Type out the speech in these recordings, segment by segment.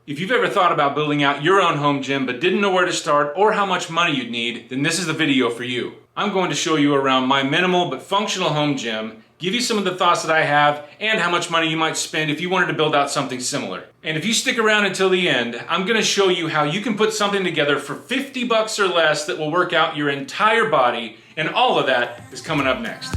If you've ever thought about building out your own home gym but didn't know where to start or how much money you'd need, then this is the video for you. I'm going to show you around my minimal but functional home gym, give you some of the thoughts that I have, and how much money you might spend if you wanted to build out something similar. And if you stick around until the end, I'm going to show you how you can put something together for 50 bucks or less that will work out your entire body, and all of that is coming up next.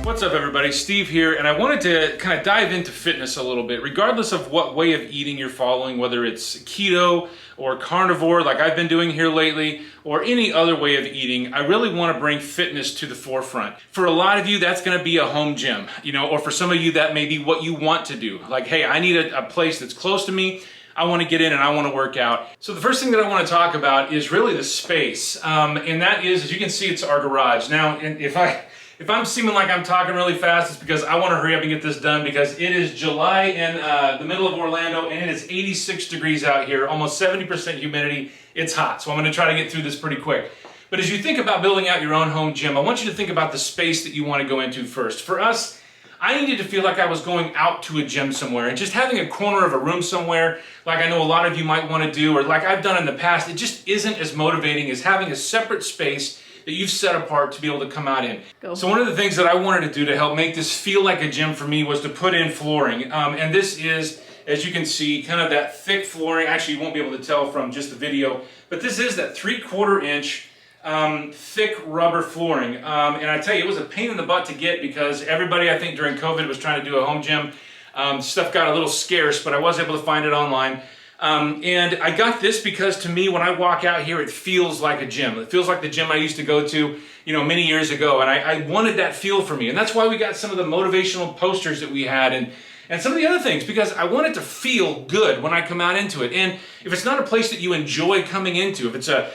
What's up everybody, Steve here, and I wanted to kind of dive into fitness a little bit, regardless of what way of eating you're following, whether it's keto or carnivore like I've been doing here lately, or any other way of eating. I really want to bring fitness to the forefront. For a lot of you, that's going to be a home gym, or for some of you, that may be what you want to do. Like, hey, I need a place that's close to me. I want to get in and I want to work out. So the first thing that I want to talk about is really the space, and that is, as you can see, it's our garage. Now, if I'm seeming like I'm talking really fast, it's because I want to hurry up and get this done, because it is July in the middle of Orlando and it is 86 degrees out here, almost 70% humidity. It's hot, so I'm going to try to get through this pretty quick. But as you think about building out your own home gym, I want you to think about the space that you want to go into first. For us, I needed to feel like I was going out to a gym somewhere, and just having a corner of a room somewhere, like I know a lot of you might want to do, or like I've done in the past, it just isn't as motivating as having a separate space that you've set apart to be able to come out in. So one of the things that I wanted to do to help make this feel like a gym for me was to put in flooring. And this is, as you can see, kind of that thick flooring. Actually, you won't be able to tell from just the video, but this is that 3/4 inch thick rubber flooring. And I tell you, it was a pain in the butt to get, because everybody, I think, during COVID was trying to do a home gym. Stuff got a little scarce, but I was able to find it online. And I got this because, to me, when I walk out here, it feels like a gym. It feels like the gym I used to go to, many years ago. And I wanted that feel for me. And that's why we got some of the motivational posters that we had, and some of the other things, because I want it to feel good when I come out into it. And if it's not a place that you enjoy coming into, if it's a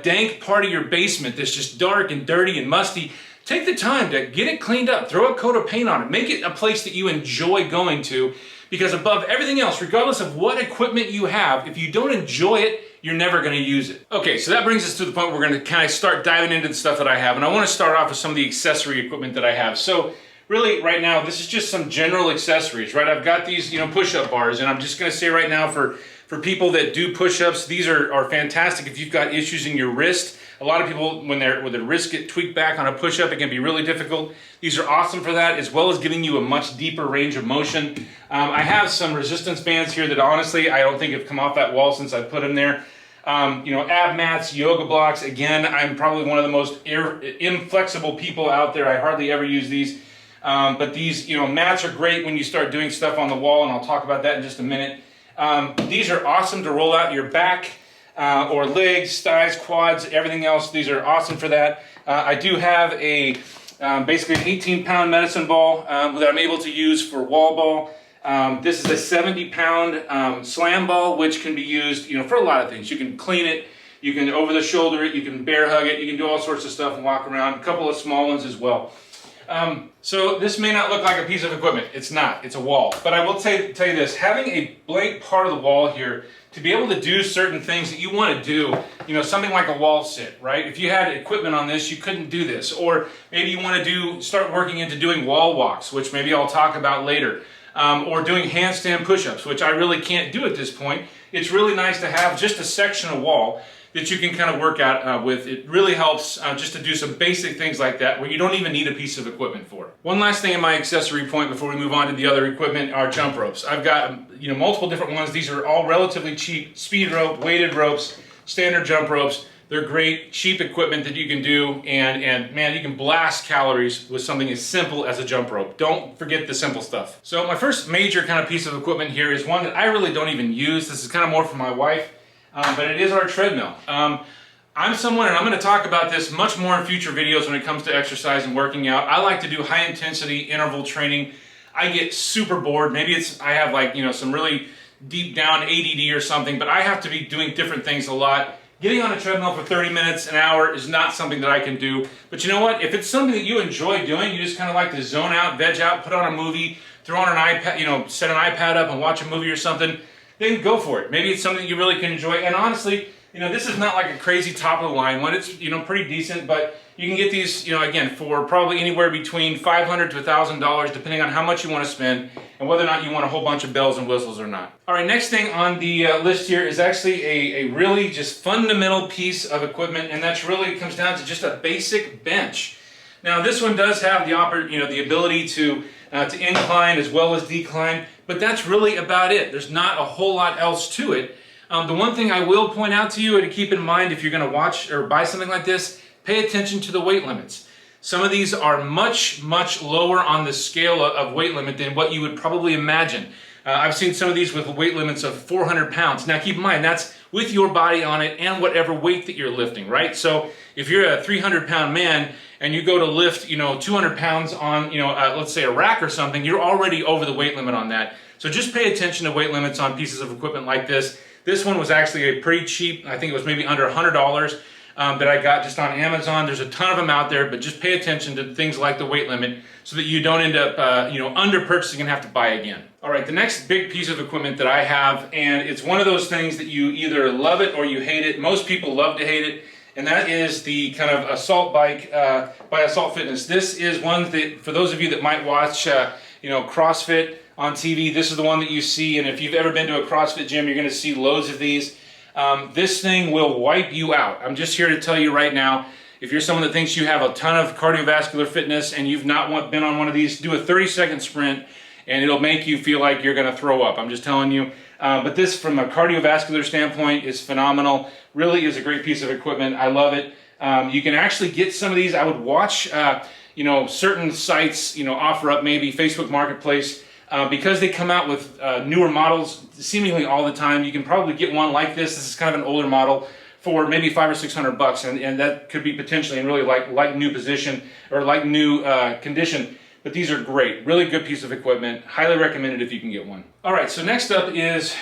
dank part of your basement that's just dark and dirty and musty, take the time to get it cleaned up, throw a coat of paint on it, make it a place that you enjoy going to. Because above everything else, regardless of what equipment you have, if you don't enjoy it, you're never going to use it. Okay, so that brings us to the point where we're going to kind of start diving into the stuff that I have. And I want to start off with some of the accessory equipment that I have. So really, right now, this is just some general accessories, right? I've got these, push-up bars, and I'm just going to say right now, for people that do push-ups, these are fantastic if you've got issues in your wrist. A lot of people, when their wrists get tweaked back on a push-up, it can be really difficult. These are awesome for that, as well as giving you a much deeper range of motion. I have some resistance bands here that honestly, I don't think have come off that wall since I put them there. Ab mats, yoga blocks. Again, I'm probably one of the most inflexible people out there. I hardly ever use these. But these, mats are great when you start doing stuff on the wall, and I'll talk about that in just a minute. These are awesome to roll out your back, or legs, thighs, quads, everything else. These are awesome for that. I do have basically an 18-pound medicine ball that I'm able to use for wall ball. This is a 70-pound slam ball, which can be used, for a lot of things. You can clean it, you can over the shoulder it, you can bear hug it, you can do all sorts of stuff and walk around. A couple of small ones as well. So this may not look like a piece of equipment. It's not. It's a wall. But I will tell you this, having a blank part of the wall here to be able to do certain things that you want to do, something like a wall sit, right? If you had equipment on this, you couldn't do this. Or maybe you want to start working into doing wall walks, which maybe I'll talk about later. Or doing handstand push-ups, which I really can't do at this point. It's really nice to have just a section of wall that you can kind of work out with. It really helps just to do some basic things like that where you don't even need a piece of equipment for. One last thing in my accessory point before we move on to the other equipment are jump ropes. I've got multiple different ones. These are all relatively cheap. Speed rope, weighted ropes, standard jump ropes. They're great, cheap equipment that you can do, and man, you can blast calories with something as simple as a jump rope. Don't forget the simple stuff. So my first major kind of piece of equipment here is one that I really don't even use. This is kind of more for my wife. But it is our treadmill. I'm someone, and I'm going to talk about this much more in future videos when it comes to exercise and working out. I like to do high intensity interval training. I get super bored. Maybe I have some really deep down ADD or something, but I have to be doing different things a lot. Getting on a treadmill for 30 minutes, an hour is not something that I can do. But you know what? If it's something that you enjoy doing, you just kind of like to zone out, veg out, put on a movie, throw on an iPad, set an iPad up and watch a movie or something, then go for it. Maybe it's something that you really can enjoy. And honestly, this is not like a crazy top of the line one. It's, pretty decent, but you can get these, again, for probably anywhere between $500 to $1,000, depending on how much you want to spend and whether or not you want a whole bunch of bells and whistles or not. All right, next thing on the list here is actually a really just fundamental piece of equipment, and that's really comes down to just a basic bench. Now, this one does have the ability to incline as well as decline, but that's really about it. There's not a whole lot else to it. The one thing I will point out to you and to keep in mind if you're going to watch or buy something like this, pay attention to the weight limits. Some of these are much, much lower on the scale of weight limit than what you would probably imagine. I've seen some of these with weight limits of 400 pounds. Now keep in mind, that's with your body on it and whatever weight that you're lifting, right? So if you're a 300-pound man and you go to lift, 200 pounds on, let's say a rack or something, you're already over the weight limit on that. So just pay attention to weight limits on pieces of equipment like this. This one was actually a pretty cheap, I think it was maybe under $100 that I got just on Amazon. There's a ton of them out there, but just pay attention to things like the weight limit so that you don't end up, under purchasing and have to buy again. All right, the next big piece of equipment that I have, and it's one of those things that you either love it or you hate it. Most people love to hate it, and that is the kind of assault bike by Assault Fitness. This is one that, for those of you that might watch, CrossFit on TV, this is the one that you see, and if you've ever been to a CrossFit gym, you're going to see loads of these. This thing will wipe you out. I'm just here to tell you right now, if you're someone that thinks you have a ton of cardiovascular fitness and you've not been on one of these, do a 30-second sprint and it'll make you feel like you're going to throw up. I'm just telling you. But this, from a cardiovascular standpoint, is phenomenal. Really is a great piece of equipment. I love it. You can actually get some of these. I would watch, certain sites, offer up maybe Facebook Marketplace. Because they come out with newer models seemingly all the time, you can probably get one like this. This is kind of an older model for maybe $500 or $600, and that could be potentially in really like new position or like new condition. But these are great, really good piece of equipment. Highly recommended if you can get one. All right, so next up is,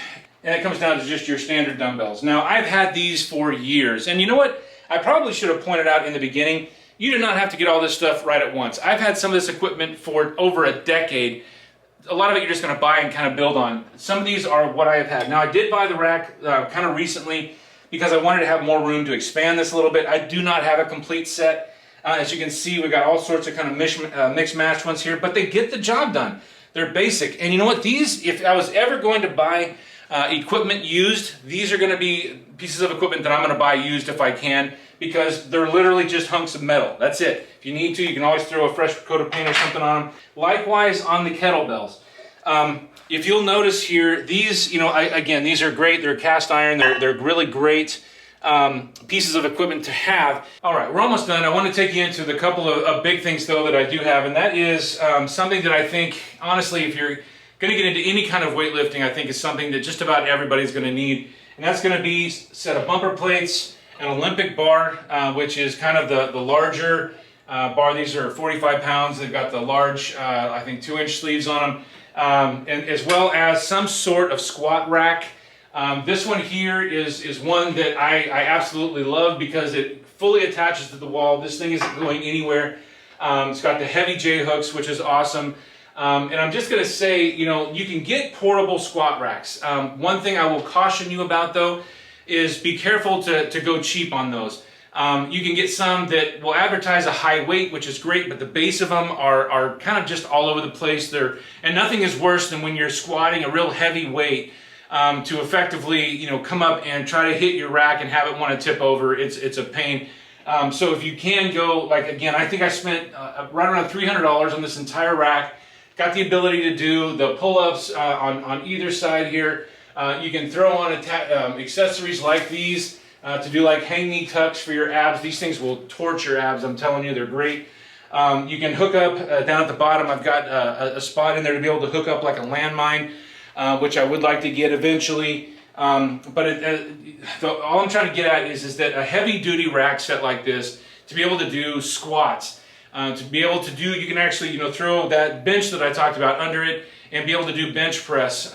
and it comes down to just your standard dumbbells. Now, I've had these for years, and you know what? I probably should have pointed out in the beginning, you do not have to get all this stuff right at once. I've had some of this equipment for over a decade. A lot of it you're just going to buy and kind of build on. Some of these are what I have had. Now, I did buy the rack kind of recently because I wanted to have more room to expand this a little bit. I do not have a complete set. As you can see, we've got all sorts of kind of mixed match ones here, but they get the job done. They're basic. And you know what? These, if I was ever going to buy equipment used, these are going to be pieces of equipment that I'm going to buy used if I can, because they're literally just hunks of metal. That's it. If you need to, you can always throw a fresh coat of paint or something on them. Likewise on the kettlebells. If you'll notice here, these, again, these are great. They're cast iron. They're really great pieces of equipment to have. All right, we're almost done. I want to take you into the couple of big things, though, that I do have, and that is something that I think, honestly, if you're going to get into any kind of weightlifting, I think is something that just about everybody's going to need, and that's going to be a set of bumper plates, an Olympic bar, which is kind of the larger bar. These are 45 pounds. They've got the large, I think, 2-inch sleeves on them, and as well as some sort of squat rack. This one here is one that I absolutely love because it fully attaches to the wall. This thing isn't going anywhere. It's got the heavy J-hooks, which is awesome. And I'm just going to say, you can get portable squat racks. One thing I will caution you about, though, is be careful to go cheap on those. You can get some that will advertise a high weight, which is great, but the base of them are kind of just all over the place. And nothing is worse than when you're squatting a real heavy weight to effectively, come up and try to hit your rack and have it want to tip over. It's a pain. So if you can go, again, I think I spent right around $300 on this entire rack. Got the ability to do the pull-ups on either side here. You can throw on accessories like these to do like hang knee tucks for your abs. These things will torch your abs, I'm telling you, they're great. You can hook up down at the bottom. I've got a spot in there to be able to hook up like a landmine, which I would like to get eventually. But all I'm trying to get at is that a heavy-duty rack set like this, to be able to do squats, to be able to do, you can actually throw that bench that I talked about under it and be able to do bench press.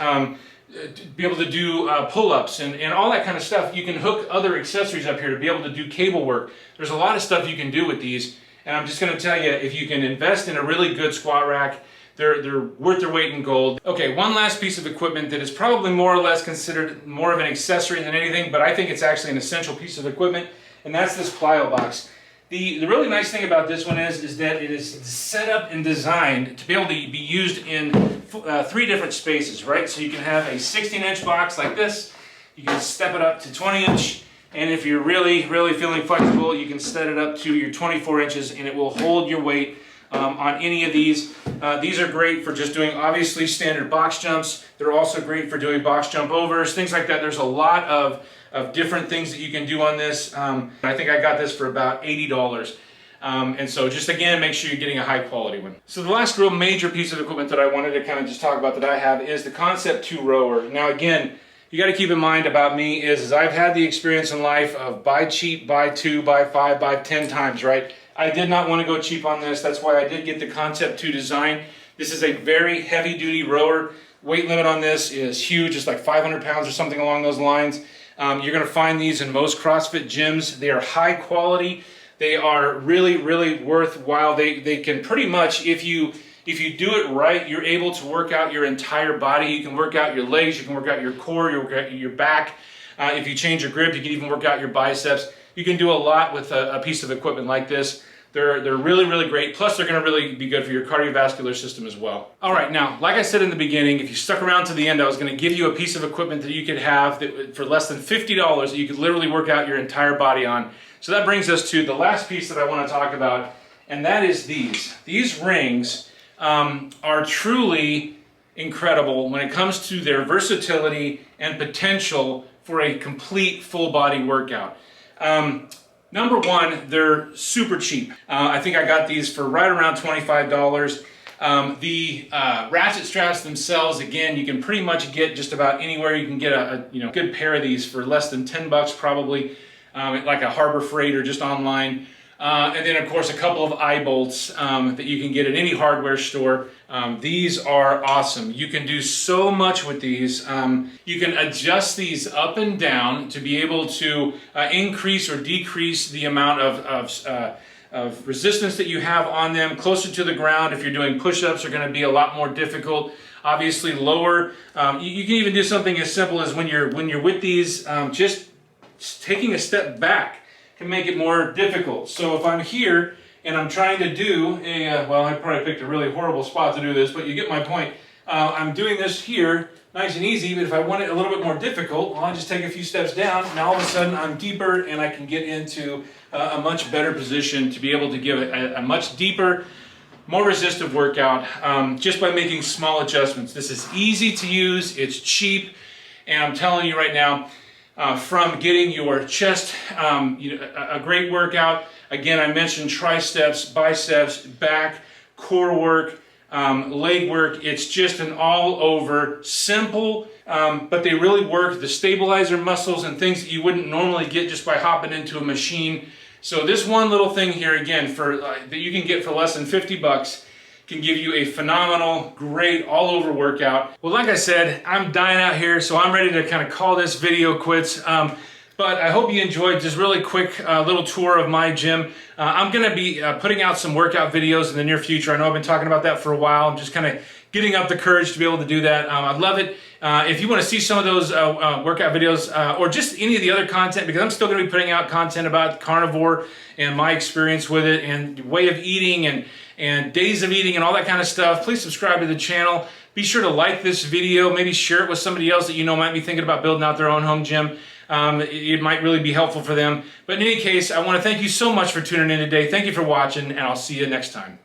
be able to do pull-ups and all that kind of stuff. You can hook other accessories up here to be able to do cable work. There's a lot of stuff you can do with these, and I'm just going to tell you, if you can invest in a really good squat rack, they're worth their weight in gold. Okay, one last piece of equipment that is probably more or less considered more of an accessory than anything, but I think it's actually an essential piece of equipment, and that's this plyo box. The really nice thing about this one is that it is set up and designed to be able to be used in 3 different spaces, right? So you can have a 16-inch box like this, you can step it up to 20-inch, and if you're really feeling flexible, you can set it up to your 24 inches, and it will hold your weight on any of these. These are great for just doing obviously standard box jumps. They're also great for doing box jump overs, things like that. There's a lot of different things that you can do on this. I think I got this for about $80. And so just again, make sure you're getting a high quality one. So the last real major piece of equipment that I wanted to kind of just talk about that I have is the Concept 2 rower. Now again, you got to keep in mind about me is I've had the experience in life of buy cheap, buy 2, buy 5, buy 10 times, right? I did not want to go cheap on this. That's why I did get the Concept 2 design. This is a very heavy duty rower. Weight limit on this is huge. It's like 500 pounds or something along those lines. You're going to find these in most CrossFit gyms. They are high quality. They are really worthwhile. They can pretty much, if you do it right, you're able to work out your entire body. You can work out your legs, you can work out your core, you can work out your back. If you change your grip, you can even work out your biceps. You can do a lot with a piece of equipment like this. They're really great. Plus, they're going to really be good for your cardiovascular system as well. All right, now, like I said in the beginning, if you stuck around to the end, I was going to give you a piece of equipment that you could have that, for less than $50 that you could literally work out your entire body on. So that brings us to the last piece that I want to talk about, and that is these. These rings are truly incredible when it comes to their versatility and potential for a complete full body workout. Number one, they're super cheap. I think I got these for right around $25. The ratchet straps themselves, again, you can pretty much get just about anywhere. You can get a good pair of these for less than 10 bucks probably, like a Harbor Freight or just online. And then, of course, a couple of eye bolts that you can get at any hardware store. These are awesome. You can do so much with these. You can adjust these up and down to be able to increase or decrease the amount of resistance that you have on them. Closer to the ground, if you're doing push-ups, are going to be a lot more difficult. Obviously, lower. You can even do something as simple as when you're with these, just taking a step back can make it more difficult. So if I'm here and I'm trying to do well, I probably picked a really horrible spot to do this, but you get my point. I'm doing this here, nice and easy, but if I want it a little bit more difficult, well, I just take a few steps down, and all of a sudden I'm deeper and I can get into a much better position to be able to give a much deeper, more resistive workout just by making small adjustments. This is easy to use, it's cheap, and I'm telling you right now, from getting your chest, a great workout. Again, I mentioned triceps, biceps, back, core work, leg work. It's just an all-over simple, but they really work the stabilizer muscles and things that you wouldn't normally get just by hopping into a machine. So this one little thing here, again, that you can get for less than 50 bucks, can give you a phenomenal, great, all-over workout. Well, like I said, I'm dying out here, so I'm ready to kind of call this video quits. But I hope you enjoyed this really quick little tour of my gym. I'm going to be putting out some workout videos in the near future. I know I've been talking about that for a while. I'm just kind of getting up the courage to be able to do that. I'd love it. If you want to see some of those workout videos or just any of the other content, because I'm still going to be putting out content about carnivore and my experience with it and way of eating and days of eating and all that kind of stuff, please subscribe to the channel. Be sure to like this video, maybe share it with somebody else that you know might be thinking about building out their own home gym. It might really be helpful for them. But in any case, I want to thank you so much for tuning in today. Thank you for watching, and I'll see you next time.